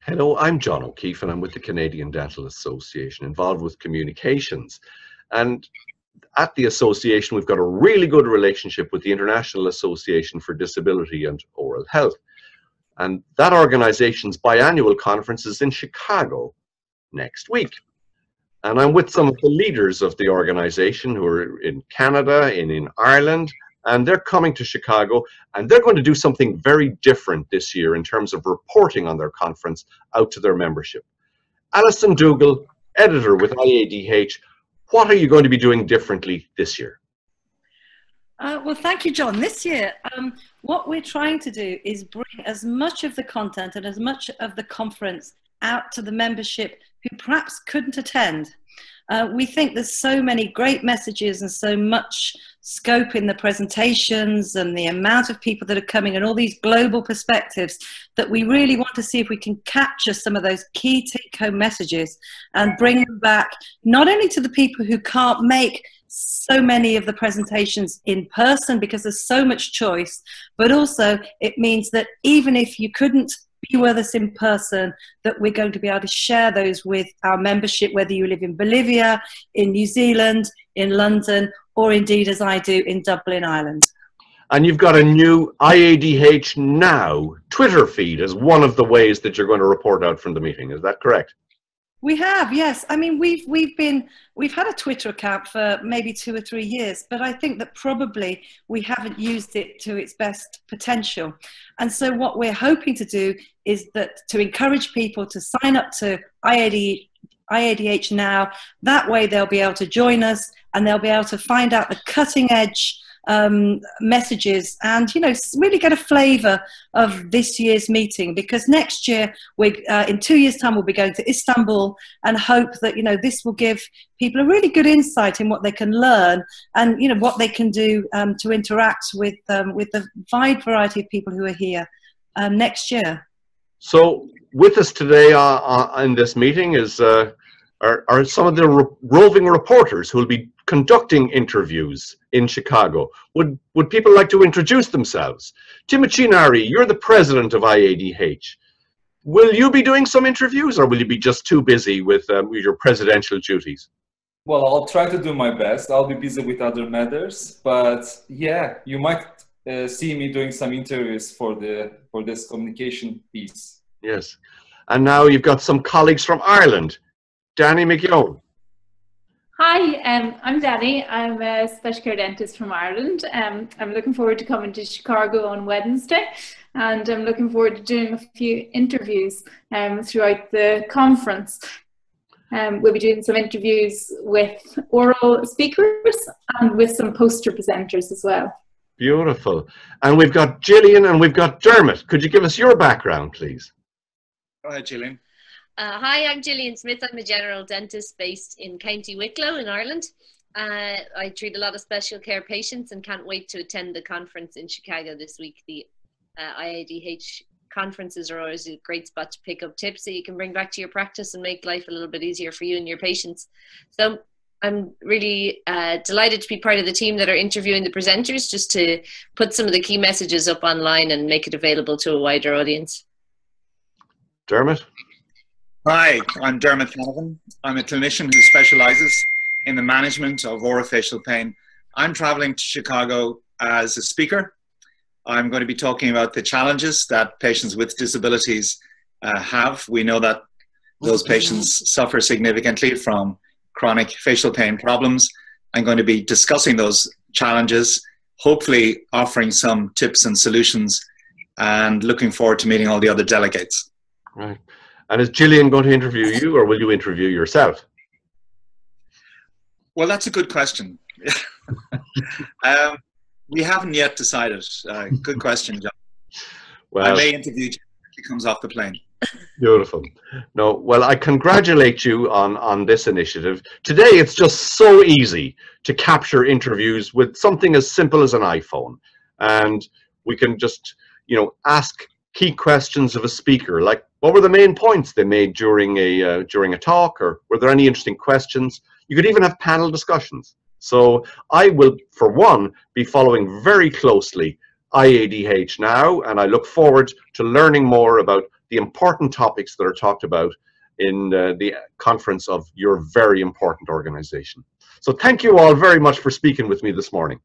Hello, I'm John O'Keefe and I'm with the Canadian Dental Association, involved with communications. And at the association, we've got a really good relationship with the International Association for Disability and Oral Health. And that organization's biannual conference is in Chicago next week. And I'm with some of the leaders of the organization who are in Canada and in Ireland, and they're coming to Chicago, and they're going to do something very different this year in terms of reporting on their conference out to their membership. Alison Dougal, editor with iADH, what are you going to be doing differently this year? Well, thank you, John. This year, what we're trying to do is bring as much of the content and as much of the conference out to the membership who perhaps couldn't attend. We think there's so many great messages and so much scope in the presentations and the amount of people that are coming and all these global perspectives that we really want to see if we can capture some of those key take-home messages and bring them back not only to the people who can't make so many of the presentations in person because there's so much choice, but also it means that even if you couldn't be with us in person, that we're going to be able to share those with our membership, whether you live in Bolivia, in New Zealand, in London, or indeed, as I do, in Dublin, Ireland. And you've got a new iADH Now Twitter feed as one of the ways that you're going to report out from the meeting. Is that correct? We have, yes. I mean, we've had a Twitter account for maybe 2 or 3 years, but I think that probably we haven't used it to its best potential. And so what we're hoping to do is that to encourage people to sign up to iADH Now. That way they'll be able to join us and they'll be able to find out the cutting edge messages and, you know, really get a flavour of this year's meeting, because next year, in 2 years' time, we'll be going to Istanbul, and hope that, you know, this will give people a really good insight in what they can learn and, you know, what they can do to interact with the wide variety of people who are here next year. So with us today in this meeting is are some of the roving reporters who will be conducting interviews in Chicago. Would people like to introduce themselves? Timothy Nari, you're the president of iADH. Will you be doing some interviews, or will you be just too busy with your presidential duties? Well, I'll try to do my best. I'll be busy with other matters, but yeah, you might see me doing some interviews for this communication piece. Yes, and now you've got some colleagues from Ireland. Danny McKeown. Hi, I'm Danny. I'm a special care dentist from Ireland. I'm looking forward to coming to Chicago on Wednesday, and I'm looking forward to doing a few interviews throughout the conference. We'll be doing some interviews with oral speakers and with some poster presenters as well. Beautiful. And we've got Gillian and we've got Dermot. Could you give us your background, please? Go ahead, Gillian. Hi, I'm Gillian Smith. I'm a general dentist based in County Wicklow in Ireland. I treat a lot of special care patients and can't wait to attend the conference in Chicago this week. The iADH conferences are always a great spot to pick up tips that you can bring back to your practice and make life a little bit easier for you and your patients. So I'm really delighted to be part of the team that are interviewing the presenters, just to put some of the key messages up online and make it available to a wider audience. Dermot? Hi, I'm Dermot Flanagan. I'm a clinician who specialises in the management of orofacial pain. I'm travelling to Chicago as a speaker. I'm going to be talking about the challenges that patients with disabilities have. We know that those patients suffer significantly from chronic facial pain problems. I'm going to be discussing those challenges, hopefully offering some tips and solutions, and looking forward to meeting all the other delegates. Right. And is Gillian going to interview you, or will you interview yourself? Well, that's a good question. We haven't yet decided. Good question, John. Well, I may interview you when he comes off the plane. Beautiful. No, well, I congratulate you on this initiative. Today, it's just so easy to capture interviews with something as simple as an iPhone. And we can just, you know, ask key questions of a speaker, like what were the main points they made during a talk, or were there any interesting questions? You could even have panel discussions. So I will, for one, be following very closely iADH Now, and I look forward to learning more about the important topics that are talked about in the conference of your very important organization. So thank you all very much for speaking with me this morning.